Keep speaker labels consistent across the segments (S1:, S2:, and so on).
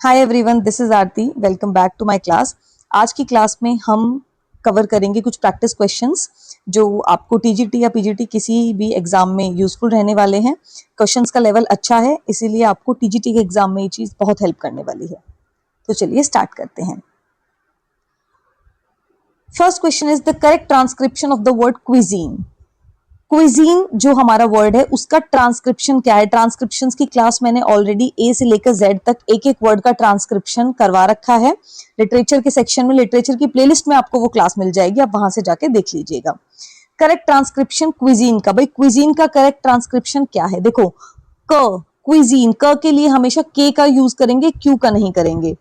S1: Hi everyone, this is Aarti. Welcome back to my class. आज की class में हम कवर करेंगे कुछ प्रैक्टिस क्वेश्चंस जो आपको टीजीटी या पीजीटी किसी भी एग्जाम में यूजफुल रहने वाले हैं। क्वेश्चंस का लेवल अच्छा है, इसीलिए आपको टीजीटी के एग्जाम में ये चीज बहुत हेल्प करने वाली है। तो चलिए स्टार्ट करते हैं। First question is the correct transcription of the word cuisine. Cuisine जो हमारा वर्ड है उसका ट्रांसक्रिप्शन क्या है। ट्रांसक्रिप्शन की क्लास मैंने ऑलरेडी ए से लेकर जेड तक एक एक वर्ड का ट्रांसक्रिप्शन करवा रखा है। लिटरेचर के सेक्शन में, लिटरेचर की प्लेलिस्ट में आपको वो क्लास मिल जाएगी, आप वहां से जाके देख लीजिएगा। करेक्ट ट्रांसक्रिप्शन क्विजीन का, भाई क्विजीन का करेक्ट ट्रांसक्रिप्शन क्या है। देखो, क क्विजीन, क के लिए हमेशा के का यूज करेंगे, क्यू का नहीं करेंगे।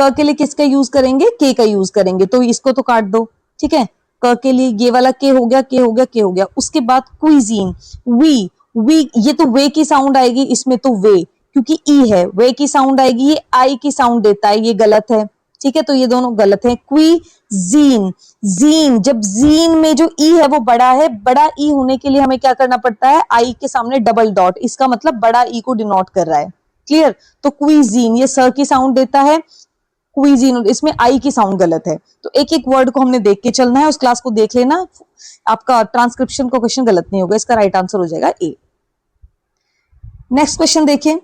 S1: क के लिए किसका यूज करेंगे, के का यूज करेंगे। तो इसको तो काट दो, ठीक है। क के लिए ये वाला के हो गया, के हो गया, के हो गया। उसके बाद क्विजीन, वी, ये तो वे की साउंड आएगी, इसमें तो वे क्योंकि ई है, वे की साउंड आएगी, ये आई की साउंड देता है, ये गलत है, ठीक है। तो ये दोनों गलत है। क्विजीन, जीन, जब जीन में जो ई है वो बड़ा है, बड़ा ई होने के लिए हमें क्या करना पड़ता है, आई के सामने डबल डॉट, इसका मतलब बड़ा ई को डिनोट कर रहा है। क्लियर। तो क्विजीन ये स की साउंड देता है, क्विजीन इसमें आई की साउंड गलत है। तो एक एक वर्ड को हमने देख के चलना है, उस क्लास को देख लेना, आपका ट्रांसक्रिप्शन का क्वेश्चन गलत नहीं होगा, इसका राइट आंसर हो जाएगा ए। नेक्स्ट क्वेश्चन देखिए,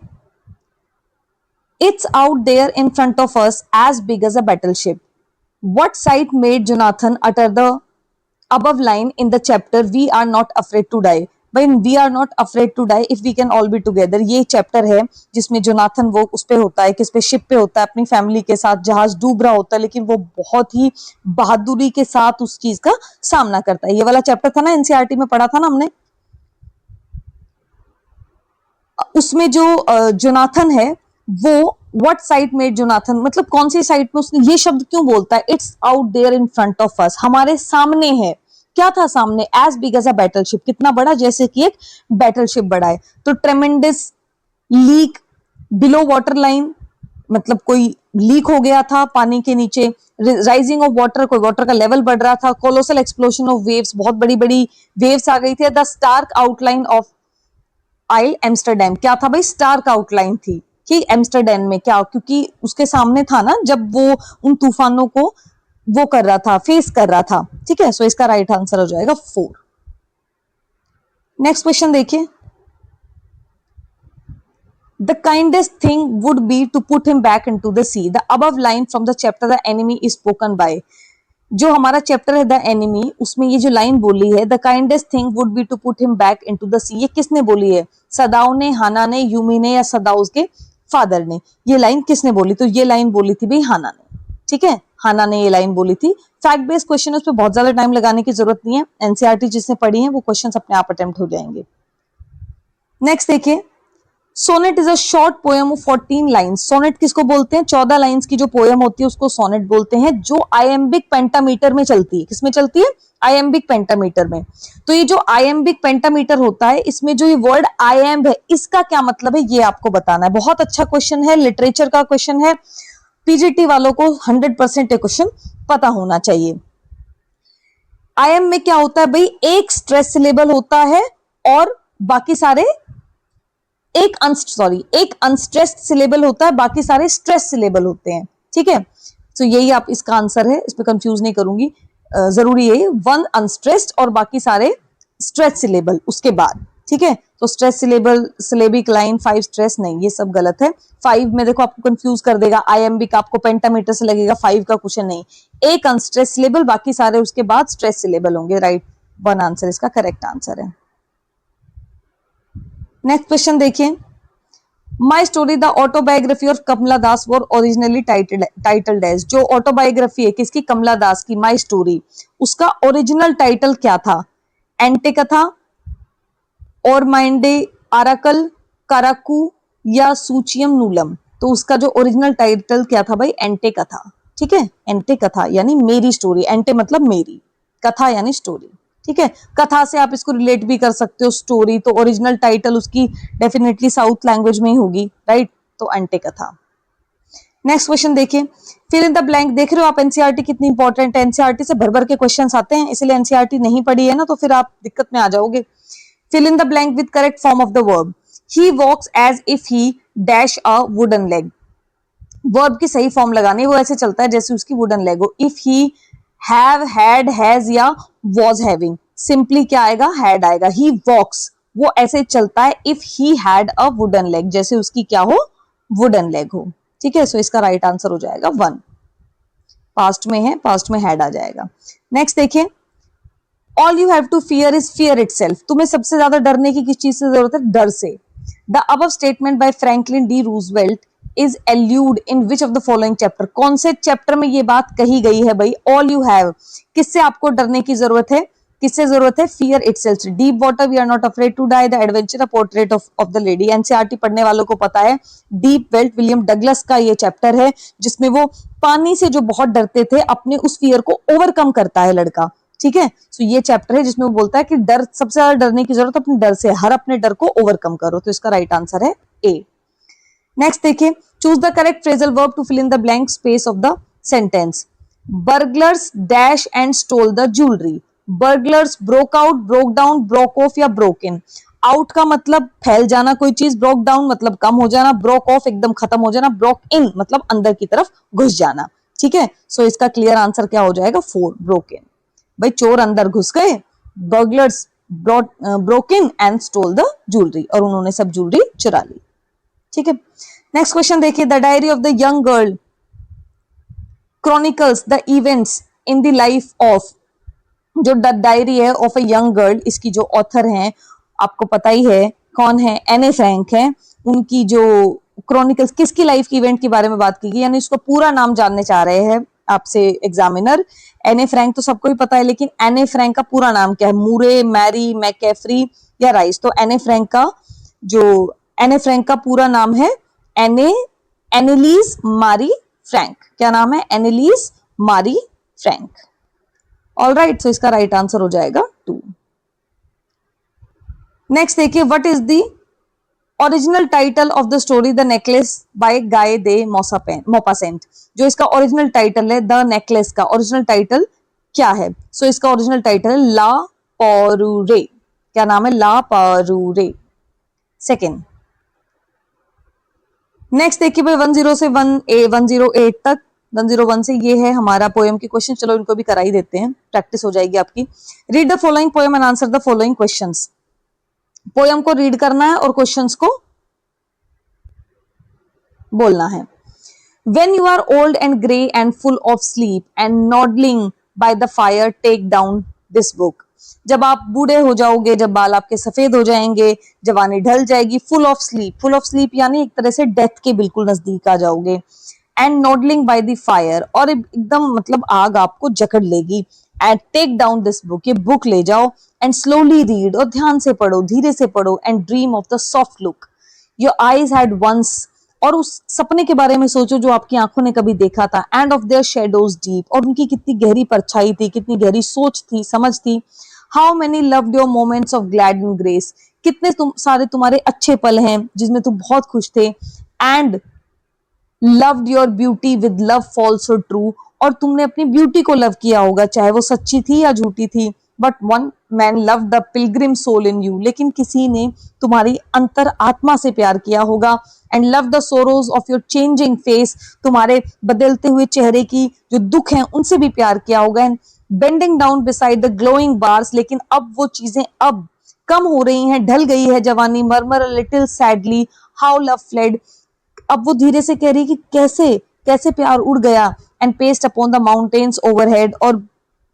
S1: it's out there in front of us as big as a battleship. What sight made Jonathan utter the above line in the chapter we are not afraid to die। भाई we are not afraid to die if we can all be together, ये chapter है जिसमें Jonathan वो उस पे होता है, किस पे, शिप पे होता है, अपनी फैमिली के साथ, जहाज डूब रहा होता है, लेकिन वो बहुत ही बहादुरी के साथ उस चीज का सामना करता है। ये वाला चैप्टर था ना, एनसीईआरटी में पढ़ा था ना हमने। उसमें जो जोनाथन है वो व्हाट साइट मेड जोनाथन, मतलब कौन सी साइट में उसने ये शब्द क्यों बोलता है, it's out there in front of us, हमारे सामने है। क्या था सामने, as big as a battleship, कितना बड़ा, जैसे कि एक बैटलशिप बड़ा है। तो tremendous leak below water line, मतलब कोई लीक हो गया था पानी के नीचे। राइजिंग ऑफ वाटर, कोई वाटर का लेवल बढ़ रहा था। कोलोसल एक्सप्लोजन ऑफ वेव्स, बहुत बड़ी बड़ी वेव्स आ गई थी। The stark outline of isle Amsterdam, क्या था भाई, स्टार्क आउटलाइन थी कि एम्स्टरडैम में क्या, क्योंकि उसके सामने था ना जब वो उन तूफानों को वो कर रहा था, फेस कर रहा था, ठीक है। सो इसका राइट आंसर हो जाएगा 4। नेक्स्ट क्वेश्चन देखिए, the kindest thing would be to put him back into the sea. The above line from the chapter the enemy is spoken by, जो हमारा चैप्टर है द एनिमी, उसमें ये जो लाइन बोली है, the kindest thing would be to put him back into the sea, ये किसने बोली है, सदाओ ने, हाना ने, यूमी ने, या सदाओ के फादर ने। ये लाइन किसने बोली, तो ये लाइन बोली थी भाई हाना ने, ठीक है। हाना ने ये लाइन बोली थी। फैक्ट बेस्ड क्वेश्चन है, उस पर बहुत ज्यादा टाइम लगाने की जरूरत नहीं है, एनसीईआरटी जिसने पढ़ी है वो क्वेश्चंस अपने आप अटेम्प्ट हो जाएंगे। नेक्स्ट देखिए, sonnet is a short poem of 14 lines. Sonnet किसको बोलते हैं, 14 लाइन्स की जो पोएम होती है उसको सोनेट बोलते हैं, जो आयम्बिक पेंटामीटर में चलती है। किसमें चलती है, आयम्बिक पेंटामीटर में। तो ये जो आयम्बिक पेंटामीटर होता है, इसमें जो ये वर्ड आयम्ब है, इसका क्या मतलब है, ये आपको बताना है। बहुत अच्छा क्वेश्चन है, लिटरेचर का क्वेश्चन है, पीजीटी वालों को 100% ये क्वेश्चन पता होना चाहिए। आयम में क्या होता है भाई, एक स्ट्रेस सिलेबल होता है और बाकी सारे एक अनस्ट्रेस्ड सिलेबल होता है, बाकी सारे स्ट्रेस सिलेबल होते हैं, ठीक है। तो यही आप इसका आंसर है, इस पे कंफ्यूज नहीं करूंगी, जरूरी है 1 अनस्ट्रेस्ड और बाकी सारे स्ट्रेस सिलेबल उसके बाद, ठीक है। तो stress syllable, syllabic line, 5 stress नहीं, ये सब गलत है। 5 में देखो आपको कंफ्यूज कर देगा, आयम्बिक आपको पेंटामीटर से लगेगा, 5 का क्वेश्चन नहीं, एक अनस्ट्रेस सिलेबल, बाकी सारे उसके बाद स्ट्रेस सिलेबल होंगे। राइट 1 आंसर इसका करेक्ट आंसर है। नेक्स्ट क्वेश्चन देखिए, my story the autobiography of Kamala Das were originally titled as. जो ऑटोबायोग्राफी है किसकी, कमला दास की, माई स्टोरी, उसका ओरिजिनल टाइटल क्या था, एंटे कथा, और माइंडे आराकल, काराकू, या सूचियम नूलम। तो उसका जो ओरिजिनल टाइटल क्या था भाई, एंटे कथा, ठीक है। एंटे कथा यानी मेरी स्टोरी, एंटे मतलब मेरी, कथा यानी स्टोरी, ठीक है। कथा से आप इसको रिलेट भी कर सकते हो, स्टोरी, तो ओरिजिनल टाइटल उसकी डेफिनेटली साउथ लैंग्वेज में ही होगी, राइट। तो एंटे कथा। नेक्स्ट क्वेश्चन देखिए, फिल इन द ब्लैंक। देख रहे हो आप एनसीईआरटी कितनी इंपॉर्टेंट है, एनसीईआरटी से भर भर के क्वेश्चंस आते हैं, इसलिए एनसीईआरटी नहीं पढ़ी है ना तो फिर आप दिक्कत में आ जाओगे। Fill in the blank with correct form of the verb. He walks as if he dash a wooden leg. Verb की सही फॉर्म लगानी, वो ऐसे चलता है जैसे उसकी वुडन लेग हो। If he have, had, has या वॉज हैविंग, सिंपली क्या आएगा, हैड आएगा। ही वॉक्स, वो ऐसे चलता है if he had a wooden leg, जैसे उसकी क्या हो, वुडन लेग हो। ठीक है, सो इसका राइट आंसर हो जाएगा 1। पास्ट में है, पास्ट में हैड आ जाएगा। नेक्स्ट देखिए, all you have to fear is fear itself, तुम्हें सबसे ज्यादा डरने की किस चीज से जरूरत है, डर से। The above statement by Franklin D Roosevelt is allude in which of the following chapter, कौन से चैप्टर में ये बात कही गई है भाई, ऑल यू हैव, किससे आपको डरने की जरूरत है, किससे जरूरत है, fear itself. Deep water, we are not afraid to die, the adventure, portrait of the lady. NCERT पढ़ने वालों को पता है, डीप वेल्ट विलियम डगलस का ये चैप्टर है, जिसमें वो पानी से जो बहुत डरते थे, अपने उस फियर को ओवरकम करता है लड़का। ठीक है, सो ये चैप्टर है जिसमें वो बोलता है कि डर, सबसे ज्यादा डरने की जरूरत अपने डर से, हर अपने डर को ओवरकम करो। तो इसका राइट आंसर है ए। नेक्स्ट देखिए, choose the correct phrasal verb to fill in the blank space of the sentence. Burglars dash and stole the jewellery. Burglars broke out, broke down, broke off या broke in. Out का मतलब फैल जाना कोई चीज, broke down मतलब कम हो जाना, ब्रोक ऑफ एकदम खत्म हो जाना, ब्रोक इन मतलब अंदर की तरफ घुस जाना। ठीक है, सो इसका क्लियर आंसर क्या हो जाएगा, 4, ब्रोक इन। भाई चोर अंदर घुस गए, burglars broke in and stole the jewellery, और उन्होंने सब ज्वेलरी चुरा ली। ठीक है, नेक्स्ट क्वेश्चन देखिए, the diary of the young girl chronicles the events in the life of, जो द डायरी है ऑफ अ यंग गर्ल, इसकी जो ऑथर हैं आपको पता ही है कौन है, एने फ्रैंक है। उनकी जो क्रॉनिकल्स, किसकी लाइफ की इवेंट के बारे में बात की गई, यानी उसको पूरा नाम जानने चाह रहे हैं आपसे एग्जामिनर। एने फ्रैंक तो सबको ही पता है, लेकिन एने फ्रैंक का पूरा नाम क्या है, मूरे, मैरी, मैकैफ्री या राइस। तो एने फ्रैंक का पूरा नाम है एनेलीज मारी फ्रैंक। क्या नाम है, एनेलीज मारी फ्रैंक। ऑल राइट, सो इसका राइट आंसर हो जाएगा 2। नेक्स्ट देखिए, what is the original title of the story the necklace by Guy de Maupassant. जो इसका ओरिजिनल टाइटल है, द नेकलेस का ओरिजिनल टाइटल क्या है, सो इसका ओरिजिनल टाइटल है ला परूरे। क्या नाम है, ला परूरे। सेकेंड, नेक्स्ट देखिए भाई 10 से 108 तक, 101 से ये है हमारा पोएम के क्वेश्चन। चलो इनको भी करा ही देते हैं, प्रैक्टिस हो जाएगी आपकी। Read the following poem and answer the following questions. Poem को रीड करना है और क्वेश्चंस को बोलना है। When you are old and grey and full of sleep and nodding by the fire, take down this book. जब आप बूढ़े हो जाओगे, जब बाल आपके सफेद हो जाएंगे, जवानी ढल जाएगी, फुल ऑफ स्लीप यानी एक तरह से डेथ के बिल्कुल नजदीक आ जाओगे, and nodding by the fire, और एकदम मतलब आग आपको जकड़ लेगी, and take down this book, ये बुक ले जाओ, एंड स्लोली रीड, और ध्यान से पढ़ो, धीरे से पढ़ो, and dream of the soft look your eyes had once, और उस सपने के बारे में सोचो जो आपकी आंखों ने कभी देखा था, end of their shadows deep, और उनकी कितनी गहरी परछाई थी, कितनी गहरी सोच थी, समझ थी। How many loved your moments of glad and grace, कितने सारे तुम्हारे अच्छे पल हैं जिसमें तुम बहुत खुश थे, and loved your beauty with love false और ट्रू, और तुमने अपनी ब्यूटी को लव किया होगा, चाहे वो सच्ची थी या झूठी थी। But one man love the pilgrim soul in you, लेकिन किसी ने तुम्हारी अंतर आत्मा से प्यार किया होगा, and love the sorrows of your changing face, तुम्हारे बदलते हुए चेहरे की जो दुख हैं उनसे भी प्यार किया होगा, and bending down beside the glowing bars, लेकिन अब वो चीजें अब कम हो रही हैं, ढल गई है जवानी, murmur little sadly how love fled, अब वो धीरे से कह रही कि कैसे कैसे प्यार उड़ गया, and paced upon the mountains overhead, और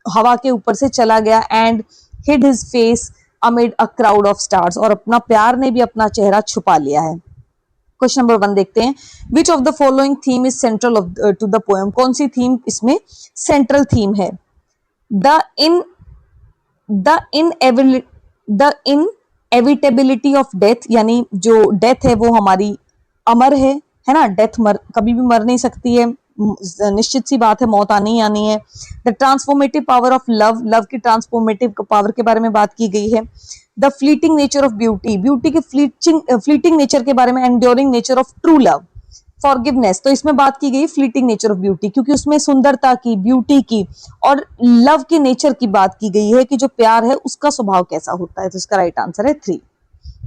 S1: हवा के ऊपर से चला गया, and hid his face amid a crowd of stars, और अपना प्यार ने भी अपना चेहरा छुपा लिया है। क्वेश्चन नंबर 1 देखते हैं, which of the following theme is central to the poem, कौन सी थीम इसमें सेंट्रल थीम है। द इनएविटेबिलिटी ऑफ डेथ, यानी जो डेथ है वो हमारी अमर है ना, डेथ कभी भी मर नहीं सकती है, निश्चित सी बात है, मौत आनी ही आनी है। The transformative power of love, love की ट्रांसफॉर्मेटिव पावर के बारे में बात की गई है। The fleeting nature of beauty, beauty के फ्लीटिंग नेचर के बारे में, enduring nature of true love. Forgiveness, तो इसमें बात की गई फ्लीटिंग नेचर ऑफ ब्यूटी, क्योंकि उसमें सुंदरता की, ब्यूटी की और लव के नेचर की बात की गई है कि जो प्यार है उसका स्वभाव कैसा होता है। तो इसका राइट आंसर है 3।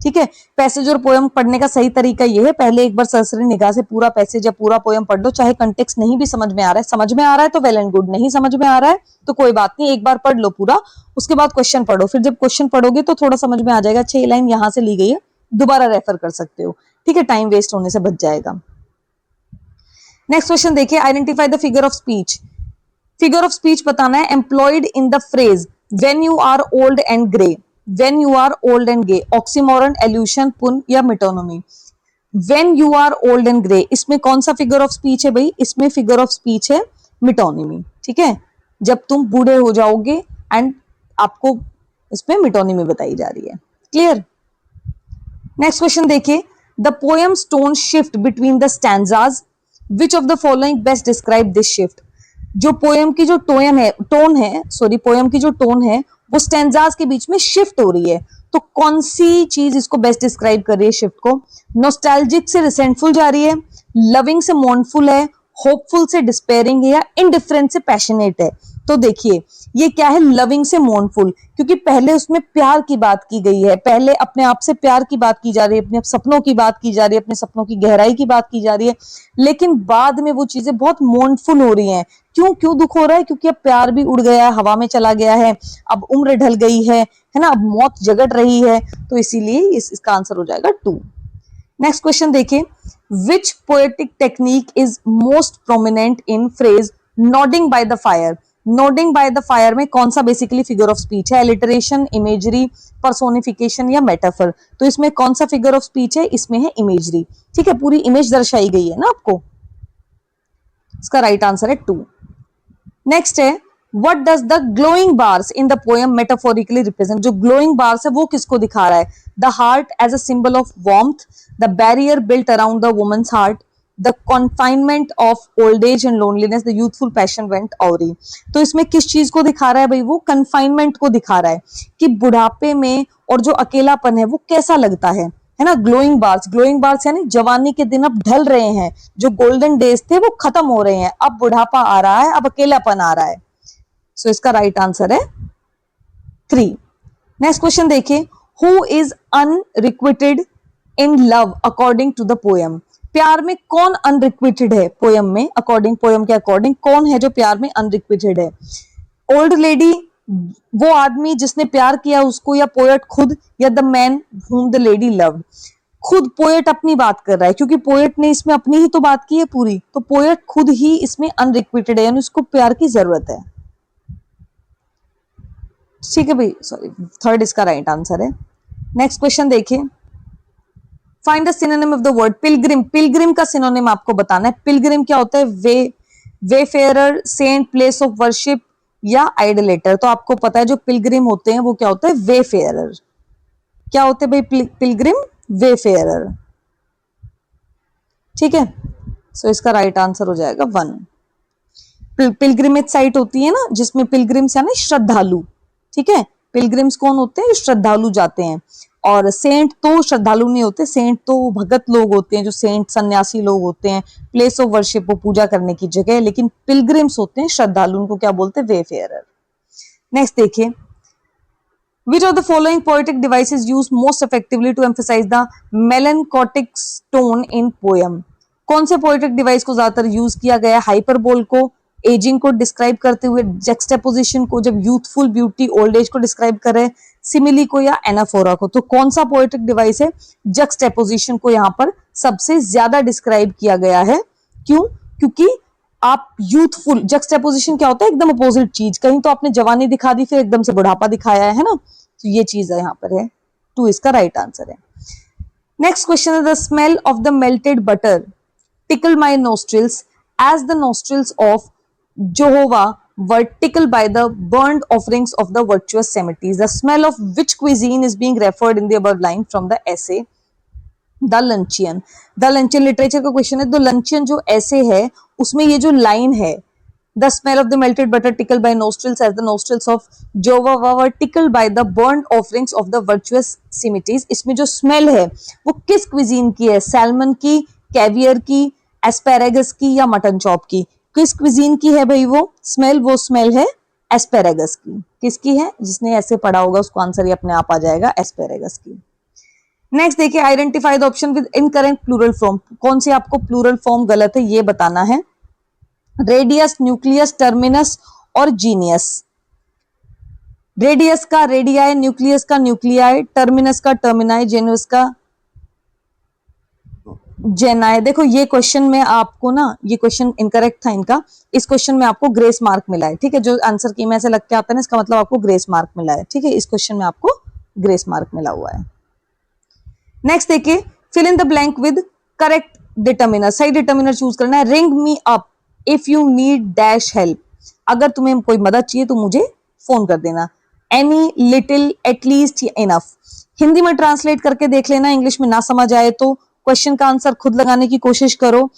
S1: ठीक है, पैसेज और पोयम पढ़ने का सही तरीका ये है, पहले एक बार सरसरी निगाह से पूरा पैसेज या पूरा पोयम पढ़ लो, चाहे कंटेक्स्ट नहीं भी समझ में आ रहा है, समझ में आ रहा है तो वेल एंड गुड, नहीं समझ में आ रहा है तो कोई बात नहीं, एक बार पढ़ लो पूरा, उसके बाद क्वेश्चन पढ़ो, फिर जब क्वेश्चन पढ़ोगे तो थोड़ा समझ में आ जाएगा, अच्छा ये लाइन यहां से ली गई है, दोबारा रेफर कर सकते हो, ठीक है, टाइम वेस्ट होने से बच जाएगा। नेक्स्ट क्वेश्चन देखिए, identify the figure of speech. Figure of speech बताना है, employed in the phrase when you are old and grey, when you are old and grey, oxymoron, allusion, pun या metonymy. When you are old and grey, इसमें कौन सा figure of speech है भाई, इसमें figure of speech है मिटोनिमी, ठीक है, जब तुम बूढ़े हो जाओगे एंड आपको इसमें मिटोनिमी बताई जा रही है, क्लियर। नेक्स्ट क्वेश्चन देखिए, the poems tone shift between the stanzas, which of the following best describe this shift. जो पोएम की जो पोएम की जो टोन है वो स्टैंजाज के बीच में शिफ्ट हो रही है, तो कौन सी चीज इसको बेस्ट डिस्क्राइब कर रही है शिफ्ट को। नॉस्टैल्जिक से रिसेंटफुल जा रही है, लविंग से मोर्नफुल है, होपफुल से डिस्पेयरिंग है, या इनडिफरेंट से पैशनेट है। तो देखिए ये क्या है, लविंग से मोर्नफुल, क्योंकि पहले उसमें प्यार की बात की गई है, पहले अपने आप से प्यार की बात की जा रही है, अपने सपनों की बात की जा रही है, अपने सपनों की गहराई की बात की जा रही है, लेकिन बाद में वो चीजें बहुत मोर्नफुल हो रही हैं। क्यों दुख हो रहा है, क्योंकि अब प्यार भी उड़ गया है, हवा में चला गया है, अब उम्र ढल गई है ना, अब मौत जगट रही है, तो इसीलिए इसका आंसर हो जाएगा 2। नेक्स्ट क्वेश्चन देखिए, which poetic technique is most prominent in phrase nodding by the fire. Nodding by the fire में कौन सा बेसिकली फिगर ऑफ स्पीच है, एलिटरेशन, इमेजरी, पर्सोनिफिकेशन या मेटाफर। तो इसमें कौन सा फिगर ऑफ स्पीच है, इसमें है इमेजरी, ठीक है, पूरी इमेज दर्शाई गई है ना आपको, इसका राइट आंसर है 2। नेक्स्ट है, what does the glowing bars in the poem metaphorically represent. जो ग्लोइंग बार्स है वो किसको दिखा रहा है, the heart as a symbol of warmth, the barrier built around the woman's heart, the confinement of old age and loneliness, the youthful passion went awry. तो इसमें किस चीज को दिखा रहा है भाई, वो कन्फाइनमेंट को दिखा रहा है कि बुढ़ापे में और जो अकेलापन है वो कैसा लगता है ना। ग्लोइंग बार्स यानी जवानी के दिन अब ढल रहे हैं, जो गोल्डन डेज थे वो खत्म हो रहे हैं, अब बुढ़ापा आ रहा है, अब अकेलापन आ रहा है। सो इसका राइट आंसर है 3। नेक्स्ट क्वेश्चन देखिए, who is unrequited in love according to the poem. प्यार में कौन अनरिक्विटेड है पोएम में, पोएम के अकॉर्डिंग कौन है जो प्यार में अनरिक्विटेड है। ओल्ड लेडी, वो आदमी जिसने प्यार किया उसको, या पोएट खुद, या the man whom the lady loved. खुद पोएट अपनी बात कर रहा है, क्योंकि पोएट ने इसमें अपनी ही तो बात की है पूरी, तो पोएट खुद ही इसमें अनरिक्विटेड है, यानी उसको प्यार की जरूरत है, ठीक है भाई, सॉरी 3rd इसका राइट आंसर है। नेक्स्ट क्वेश्चन देखिए, find the synonym of the word Pilgrim. Pilgrim का सिनोनिम आपको बताना है। पिलग्रिम क्या होता है, wayfarer, Saint, place of worship या आइडलेटर। तो आपको पता है जो पिलग्रिम होते हैं वो क्या होता है, वेफेरर। क्या होते हैं भाई पिलग्रिम, वेफेरर, ठीक है। सो इसका राइट आंसर हो जाएगा 1। पिलग्रिमेज साइट होती है ना जिसमें पिलग्रिम्स यानी श्रद्धालु, ठीक है, पिलग्रिम्स कौन होते हैं, श्रद्धालु जाते हैं, और सेंट तो श्रद्धालु नहीं होते, सेंट तो भगत लोग होते हैं, जो सेंट सन्यासी लोग होते हैं, प्लेस ऑफ वर्शिप वो पूजा करने की जगह, लेकिन पिलग्रिम्स होते हैं श्रद्धालु, उनको क्या बोलते हैं, वेफेयरर। नेक्स्ट देखिए, which of the following poetic devices used most effectively to emphasize the melancholic tone in poem। कौन से पोएटिक डिवाइस को ज्यादातर यूज किया गया, हाइपरबोल को, एजिंग को डिस्क्राइब करते हुए, जेक्सटेपोजिशन को जब यूथफुल ब्यूटी ओल्ड एज को डिस्क्राइब करे, सिमिली को या एनाफोरा को। तो कौन सा पोएटिक डिवाइस है, जेक्सटेपोजिशन को यहाँ पर सबसे ज्यादा डिस्क्राइब किया गया है। क्यों, क्योंकि आप यूथफुल, जेक्सटेपोजिशन क्या होता है, एकदम अपोजिट चीज, कहीं तो आपने जवानी दिखा दी फिर एकदम से बुढ़ापा दिखाया है ना, तो ये चीज है यहाँ पर है 2 इसका राइट आंसर है। नेक्स्ट क्वेश्चन है, the smell of the melted butter tickle my nostrils as the nostrils of Jehovah were tickled by the burnt offerings of the virtuous Semites. The smell of which cuisine is being referred in the above line from the essay The Luncheon? The Luncheon literature का question है, तो लंचियन जो ऐसे है उसमें ये जो line है, the smell of the melted butter tickled by nostrils as the nostrils of Jehovah were tickled by the burnt offerings of the virtuous Semites, इसमें जो स्मेल है वो किस क्विजीन की है, सैल्मन की, कैवियर की, एस्पेरेगस की या मटन चॉप की। किस क्विजीन की है भाई वो स्मेल, वो स्मेल है एस्पेरेगस की। किसकी है, जिसने ऐसे पढ़ा होगा उसको आंसर ही अपने आप आ जाएगा, एस्पेरेगस की। नेक्स्ट देखिए, identify the option with incorrect plural form. कौन सी आपको प्लूरल फॉर्म गलत है ये बताना है। रेडियस, न्यूक्लियस, टर्मिनस और जीनियस। रेडियस का रेडियाई, न्यूक्लियस का न्यूक्लियाई, टर्मिनस का टर्मिनाई, जेनुस का जेनाई। देखो ये क्वेश्चन में आपको ना, ये क्वेश्चन इनकरेक्ट था इनका, इस क्वेश्चन में आपको ग्रेस मार्क मिला है, ठीक है। जो आंसर की में से लग के आता है ना, इसका मतलब आपको ग्रेस मार्क मिला है, ठीक है। इस क्वेश्चन में आपको ग्रेस मार्क मिला हुआ है। नेक्स्ट देखिए, fill in the blank with correct determiner. सही डिटर्मिनर चूज करना है। Ring me up if you need dash help. अगर तुम्हें कोई मदद चाहिए तो मुझे फोन कर देना। Any, little, at least, enough. Hindi में ट्रांसलेट करके देख लेना, इंग्लिश में ना समझ आए तो क्वेश्चन का आंसर खुद लगाने की कोशिश करो।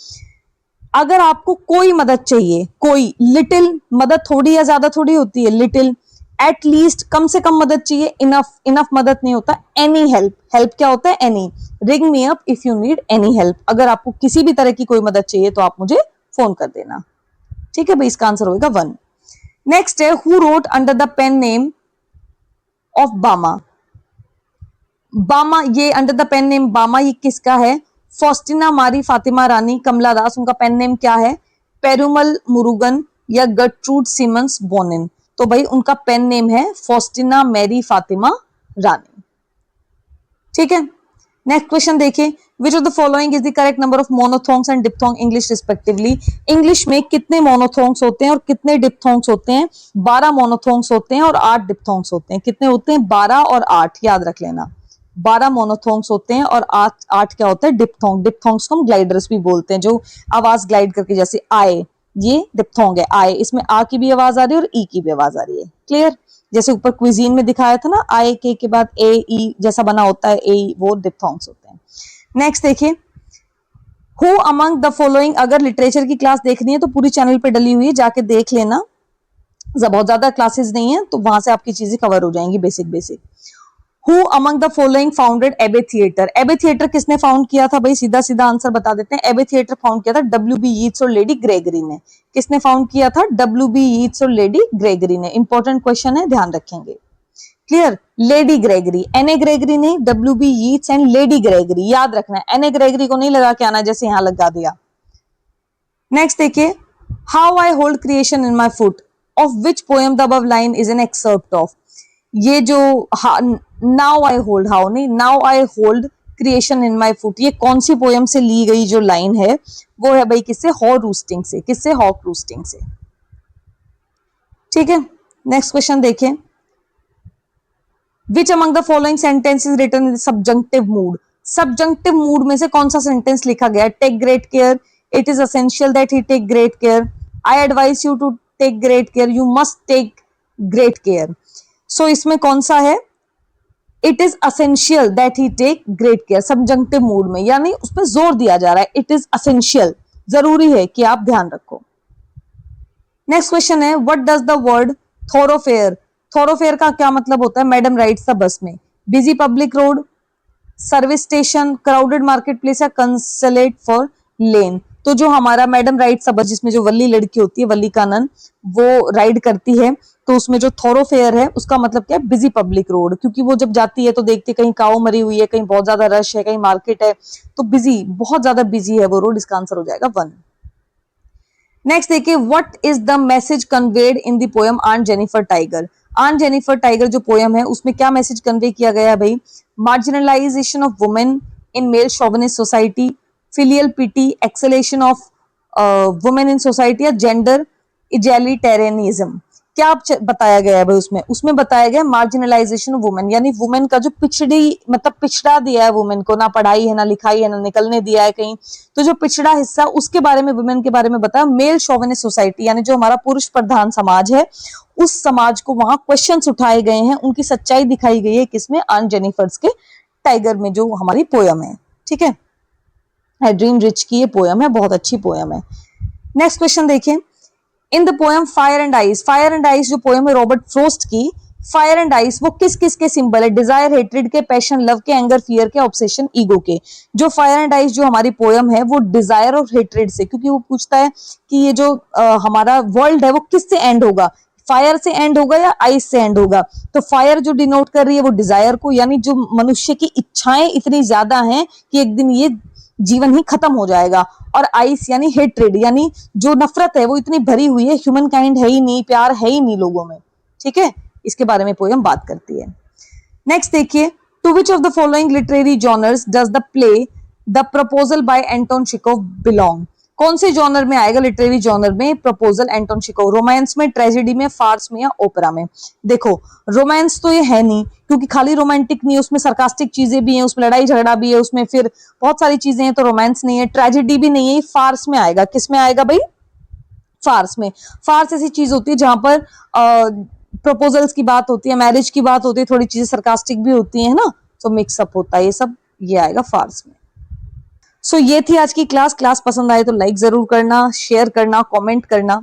S1: अगर आपको कोई मदद चाहिए, कोई, लिटिल मदद थोड़ी या ज्यादा थोड़ी होती है, लिटिल, एट लीस्ट कम से कम मदद चाहिए, इनफ, इनफ मदद नहीं होता, एनी हेल्प, हेल्प क्या होता है, any. Ring me up if you need any help. अगर आपको किसी भी तरह की कोई मदद चाहिए तो आप मुझे फोन कर देना, ठीक है भाई। इसका आंसर होगा 1। नेक्स्ट है, who wrote under the pen name of Bama. Bama, ये अंडर द पेन नेम बामा, ये किसका है? फॉस्टिना मारी फातिमा रानी कमला दास, उनका पेन नेम क्या है? पेरुमल मुरुगन या गटरूड सिमंस बोनिन। तो भाई उनका पेन नेम है फॉस्टिना मैरी फातिमा रानी, ठीक है। नेक्स्ट क्वेश्चन देखिए, which of the following is the correct number of monophthongs and diphthong English respectively. English में कितने मोनोथोंग्स होते हैं और कितने डिप्थोंग्स होते हैं? 12 मोनोथोंग्स होते हैं और 8 डिप्थोंग्स होते हैं। कितने होते हैं? 12 और 8, याद रख लेना। 12 मोनोथोंग्स होते हैं और 8 क्या होता है? डिप्थोंग। डिप्थोंग्स को हम ग्लाइडर्स भी बोलते हैं, जो आवाज ग्लाइड करके, जैसे आए, ये डिप्थोंग है, आए, इसमें आ की भी आवाज आ रही है और ई की भी आवाज आ रही है। क्लियर? जैसे ऊपर क्विजीन में दिखाया था ना, आए के बाद ए ई जैसा बना होता है, ए, वो डिप्थोंग्स होते हैं। नेक्स्ट देखिए, हु अमंग द फॉलोइंग। अगर लिटरेचर की क्लास देखनी है तो पूरी चैनल पे डली हुई है, जाके देख लेना। बहुत ज्यादा क्लासेस नहीं है तो वहां से आपकी चीजें कवर हो जाएंगी, basic basic. Who among the following founded एबे थिएटर। एबे थिएटर किसने फाउंड किया था भाई? सीधा सीधा आंसर बता देते हैं। एबे थिएटर फाउंड किया था W.B. यीट्स और लेडी ग्रेगरी ने। किसने फाउंड किया था? W.B. यीट्स और लेडी ग्रेगरी ने। इंपॉर्टेंट क्वेश्चन है, ध्यान रखेंगे। Clear? Lady Gregory, N A. Gregory नहीं, W.B. Yeats and lady Gregory, याद रखना है। एन.ए. ग्रेगरी को नहीं लगा के आना जैसे यहां लगा दिया। नेक्स्ट देखिए, how I hold creation in my foot, of which poem the above line is an excerpt of. ये जो नाउ आई होल्ड, हाउ नहीं, now I hold creation in my foot, ये कौन सी पोएम से ली गई जो लाइन है? वो है भाई किससे? हॉक रूस्टिंग से। किससे? हॉक रूस्टिंग से, ठीक है। नेक्स्ट क्वेश्चन देखें, which among the following sentence is written in subjunctive mood. Subjunctive mood में से कौन सा सेंटेंस लिखा गया? Take great care, it is essential that he take great care, I advise you to take great care, you must take great care. So इसमें कौन सा है? It is essential that he take great care, subjunctive mood में, यानी उसमें जोर दिया जा रहा है। इट इज असेंशियल, जरूरी है कि आप ध्यान रखो। नेक्स्ट क्वेश्चन है, व्हाट डज द वर्ड थोरोफेयर। थोरोफेयर का क्या मतलब होता है? मैडम राइड्स द बस में। Busy public road, service station, crowded market place या कंसलेट फॉर लेन। तो जो हमारा मैडम राइड्स द बस, जिसमें जो वल्ली लड़की होती है, वल्ली कानन, वो राइड करती है, तो उसमें जो थोरोफेयर है उसका मतलब क्या है? Busy public road. क्योंकि वो जब जाती है तो देखती है कहीं काऊ मरी हुई है, कहीं बहुत ज्यादा रश है, कहीं मार्केट है, तो बिजी, बहुत ज्यादा बिजी है वो रोड। इसका आंसर हो जाएगा 1। नेक्स्ट देखिए, what is the message conveyed in the poem aunt Jennifer tiger. Aunt Jennifer tiger जो पोएम है उसमें क्या मैसेज कन्वे किया गया है भाई? Marginalisation of women in male chauvinist society, filial piety, exaltation of women in society या gender egalitarianism. क्या बताया गया है भाई उसमें? उसमें बताया गया मार्जिनलाइजेशन ऑफ वुमेन, यानी वुमेन का जो पिछड़ी, मतलब पिछड़ा दिया है वुमेन को, ना पढ़ाई है, ना लिखाई है, ना निकलने दिया है कहीं, तो जो पिछड़ा हिस्सा उसके बारे में, वुमेन के बारे में बताया। मेल शोविनिस्ट सोसाइटी, यानी जो हमारा पुरुष प्रधान समाज है, उस समाज को वहां क्वेश्चंस उठाए गए हैं, उनकी सच्चाई दिखाई गई है। किसमें? ऑन जेनिफर्स के टाइगर में, जो हमारी पोयम है, ठीक है। ड्रीम रिच की ये पोयम है, बहुत अच्छी पोयम है। नेक्स्ट क्वेश्चन देखिए, इन the poem fire and ice. Fire and ice जो पोएम है रॉबर्ट फ्रोस्ट की, फायर एंड आइस वो किस किस के सिंबल है? डिजायर, हेट्रेड के, पैशन, लव के, एंगर, फियर के, ऑब्सेशन, ईगो के। जो फायर एंड आइस जो हमारी पोएम है वो डिजायर और हेट्रेड से, क्योंकि वो पूछता है कि ये जो हमारा वर्ल्ड है वो किससे एंड होगा? फायर से एंड होगा या आइस से एंड होगा? तो फायर जो डिनोट कर रही है वो डिजायर को, यानी जो मनुष्य की इच्छाएं इतनी ज्यादा हैं कि एक दिन ये जीवन ही खत्म हो जाएगा। और आइस यानी हेट्रेड, यानी जो नफरत है वो इतनी भरी हुई है, ह्यूमन काइंड है ही नहीं, प्यार है ही नहीं लोगों में। ठीक है, इसके बारे में पोयम बात करती है। नेक्स्ट देखिए, to which of the following literary genres does the play the proposal by Anton Chekhov belong? कौन से जॉनर में आएगा लिटरेरी जॉनर में प्रपोजल एंटोन चेखव? रोमांस में, ट्रेजेडी में, फार्स में या ओपेरा में? देखो, रोमांस तो ये है नहीं, क्योंकि खाली रोमांटिक नहीं है, उसमें सरकास्टिक चीजें भी हैं, उसमें लड़ाई झगड़ा भी है, उसमें फिर बहुत सारी चीजें हैं, तो रोमांस नहीं है। ट्रेजेडी भी नहीं है, फार्स में आएगा। किस में आएगा भाई? फार्स में। फार्स ऐसी चीज होती है जहां पर प्रपोजल्स की बात होती है, मैरिज की बात होती है, थोड़ी चीजें सरकास्टिक भी होती है ना, तो मिक्सअप होता है ये सब, ये आएगा फार्स में। सो ये थी आज की क्लास। क्लास पसंद आए तो लाइक जरूर करना, शेयर करना, कमेंट करना।